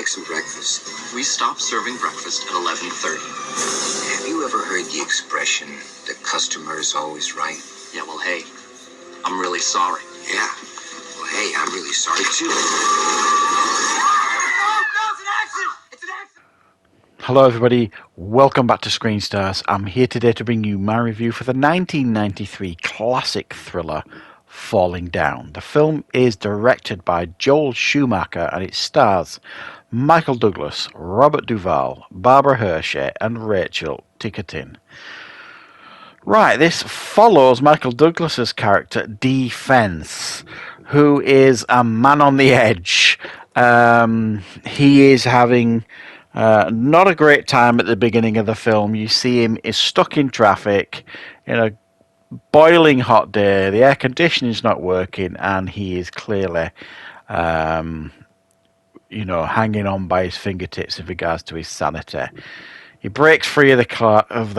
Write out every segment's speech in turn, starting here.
like some breakfast. We stop serving breakfast at 11:30. Have you ever heard the expression, the customer is always right? Yeah, well, hey, I'm really sorry. Yeah. Well, hey, I'm really sorry, too. Hello everybody, welcome back to Screenstars. I'm here today to bring you my review for the 1993 classic thriller Falling Down. The film is directed by Joel Schumacher and it stars Michael Douglas, Robert Duvall, Barbara Hershey and Rachel Ticotin. Right, this follows Michael Douglas's character Defense, who is a man on the edge. He is having not a great time at the beginning of the film. You see him is stuck in traffic in a boiling hot day. The air conditioning is not working, and he is clearly, hanging on by his fingertips in regards to his sanity. He breaks free of the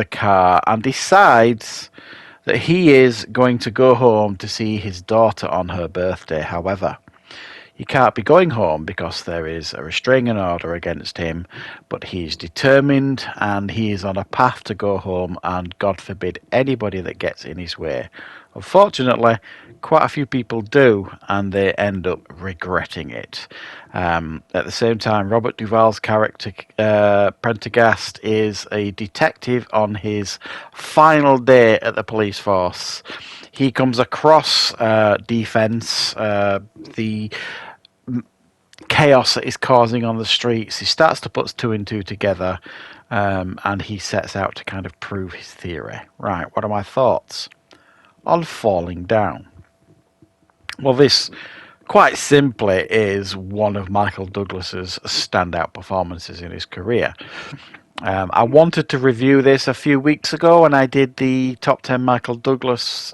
car and decides that he is going to go home to see his daughter on her birthday. However, he can't be going home because there is a restraining order against him, but he's determined and he is on a path to go home, and God forbid anybody that gets in his way. Unfortunately, quite a few people do, and they end up regretting it. At the same time, Robert Duvall's character, Prendergast, is a detective on his final day at the police force. He comes across Defense, the chaos that is causing on the streets. He starts to put two and two together, and he sets out to kind of prove his theory. Right, what are my thoughts on Falling Down? Well, this quite simply is one of Michael Douglas's standout performances in his career. I wanted to review this a few weeks ago when I did the top 10 Michael Douglas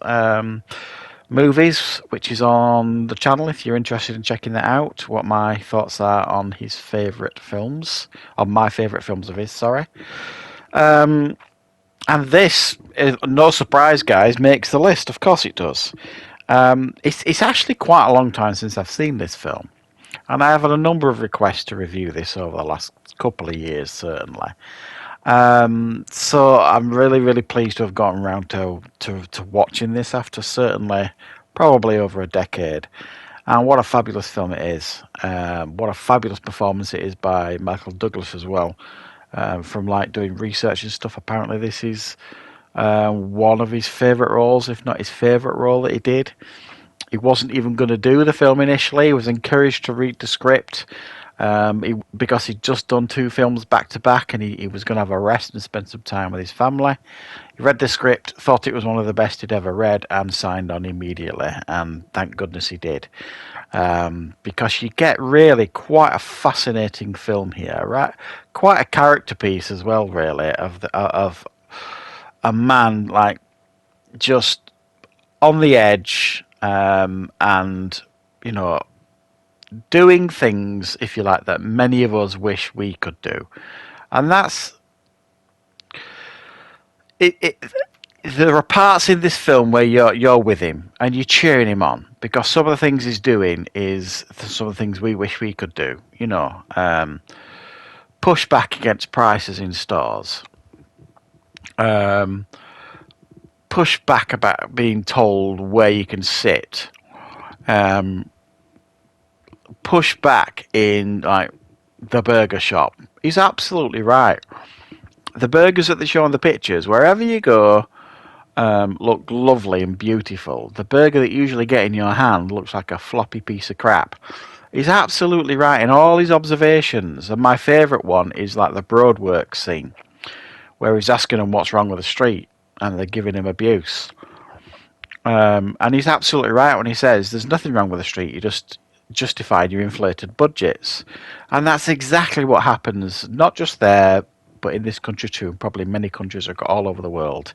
movies, which is on the channel if you're interested in checking that out, what my thoughts are on his favourite films, on my favourite films of his, sorry. And this, no surprise guys, makes the list. Of course it does. It's actually quite a long time since I've seen this film, and I have had a number of requests to review this over the last couple of years, certainly. So I'm really, really pleased to have gotten around to watching this after certainly probably over a decade. And what a fabulous film it is. What a fabulous performance it is by Michael Douglas as well. From like doing research and stuff, apparently this is one of his favourite roles, if not his favourite role that he did. He wasn't even going to do the film initially. He was encouraged to read the script because he'd just done two films back to back, and he was going to have a rest and spend some time with his family. He read the script, thought it was one of the best he'd ever read, and signed on immediately. And thank goodness he did, because you get really quite a fascinating film here, right? Quite a character piece as well, really, of a man like just on the edge, and doing things, if you like, that many of us wish we could do. And that's it. There are parts in this film where you're with him and you're cheering him on, because some of the things he's doing is some of the things we wish we could do. Push back against prices in stores. Push back about being told where you can sit. Push back in like the burger shop. He's absolutely right. The burgers that they show in the pictures, wherever you go, look lovely and beautiful. The burger that you usually get in your hand looks like a floppy piece of crap. He's absolutely right in all his observations. And my favourite one is like the Broadworks scene, where he's asking them what's wrong with the street, and they're giving him abuse. And he's absolutely right when he says there's nothing wrong with the street. You just justified your inflated budgets. And that's exactly what happens, not just there, but in this country too, and probably many countries all over the world.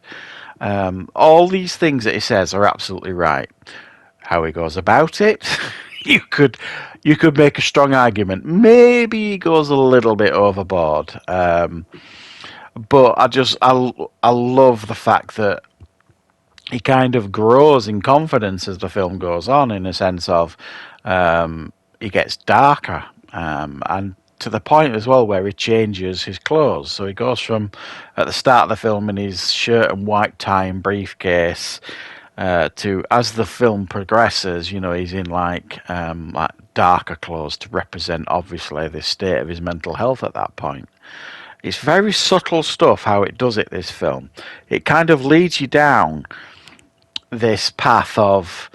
All these things that he says are absolutely right. How he goes about it, you could make a strong argument. Maybe he goes a little bit overboard. But I love the fact that he kind of grows in confidence as the film goes on, in a sense of he gets darker. And to the point as well where he changes his clothes. So he goes from at the start of the film in his shirt and white tie and briefcase to, as the film progresses, he's in like darker clothes to represent obviously the state of his mental health at that point. It's very subtle stuff how it does it, this film. It kind of leads you down this path of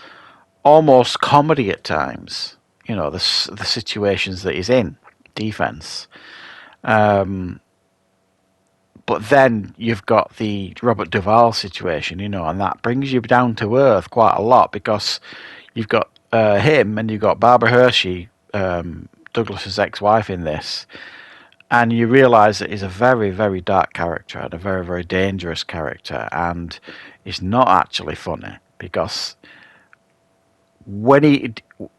almost comedy at times. The situations that he's in, defense. But then you've got the Robert Duvall situation, and that brings you down to earth quite a lot, because you've got him and you've got Barbara Hershey, Douglas's ex-wife, in this, and you realise that he's a very, very dark character and a very, very dangerous character, and it's not actually funny, because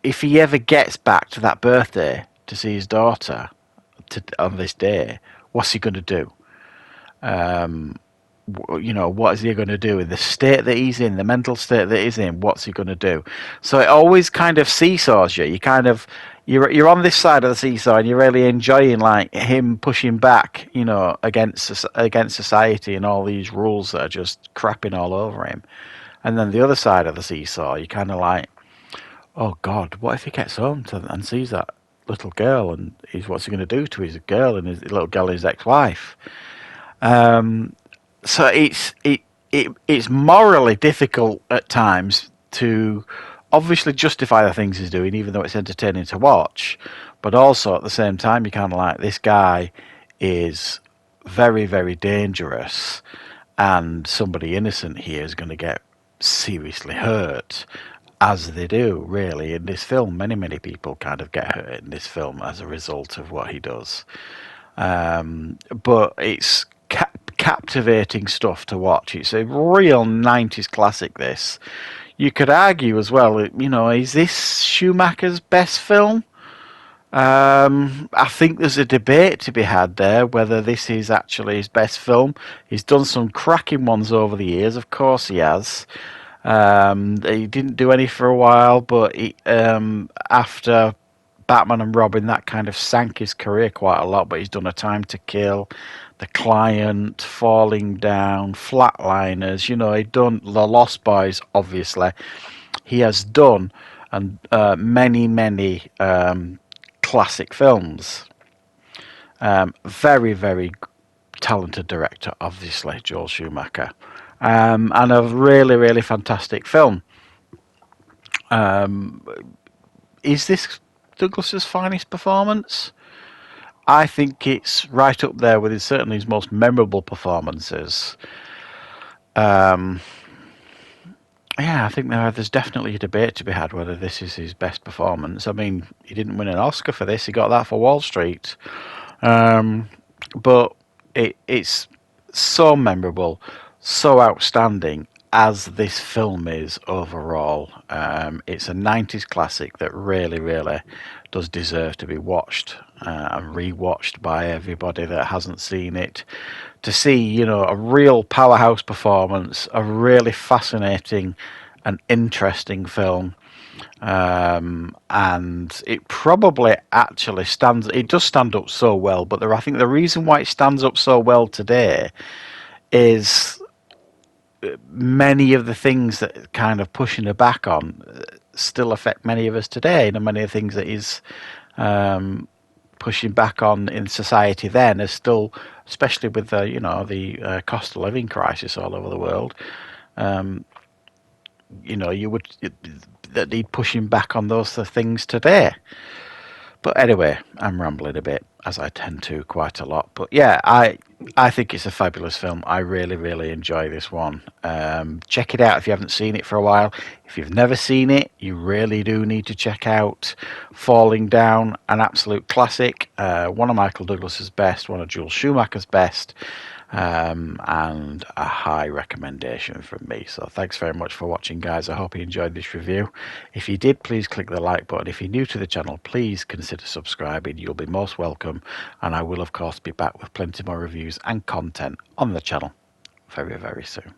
if he ever gets back to that birthday to see his daughter on this day, what's he going to do? What is he going to do in the state that he's in, the mental state that he's in? What's he going to do? So it always kind of seesaws you. You're on this side of the seesaw, and you're really enjoying like him pushing back, against society and all these rules that are just crapping all over him. And then the other side of the seesaw, you kind of like, oh God, what if he gets home and sees that little girl, and what's he going to do to his girl and his little girl, his ex-wife? So it's morally difficult at times to obviously justify the things he's doing, even though it's entertaining to watch. But also at the same time, you kind of like, this guy is very, very dangerous, and somebody innocent here is going to get seriously hurt, as they do, really, in this film. Many, many people kind of get hurt in this film as a result of what he does. But it's captivating stuff to watch. It's a real 90s classic, this. You could argue as well, is this Schumacher's best film? I think there's a debate to be had there, whether this is actually his best film. He's done some cracking ones over the years, of course he has. He didn't do any for a while, but after Batman and Robin, that kind of sank his career quite a lot. But he's done A Time to Kill, The Client, Falling Down, Flatliners. He'd done The Lost Boys, obviously. He has done many, many classic films. Very, very talented director, obviously, Joel Schumacher. And a really, really fantastic film. Is this Douglas's finest performance? I think it's right up there with certainly his most memorable performances. I think there's definitely a debate to be had whether this is his best performance. I mean, he didn't win an Oscar for this. He got that for Wall Street. But it's so memorable, so outstanding as this film is overall. It's a 90s classic that really, really does deserve to be watched and rewatched by everybody that hasn't seen it. To see, a real powerhouse performance, a really fascinating and interesting film. And it probably actually does stand up so well, but I think the reason why it stands up so well today is many of the things that kind of pushing her back on still affect many of us today, and many of the things that is pushing back on in society then is still, especially with the cost of living crisis all over the world, that need pushing back on those things today. But anyway, I'm rambling a bit, as I tend to quite a lot. But yeah, I think it's a fabulous film. I really, really enjoy this one. Check it out if you haven't seen it for a while. If you've never seen it, you really do need to check out Falling Down, an absolute classic. One of Michael Douglas's best, one of Joel Schumacher's best. And a high recommendation from me. So thanks very much for watching, guys. I hope you enjoyed this review. If you did, please click the like button. If you're new to the channel, please consider subscribing. You'll be most welcome, and I will of course be back with plenty more reviews and content on the channel very, very soon.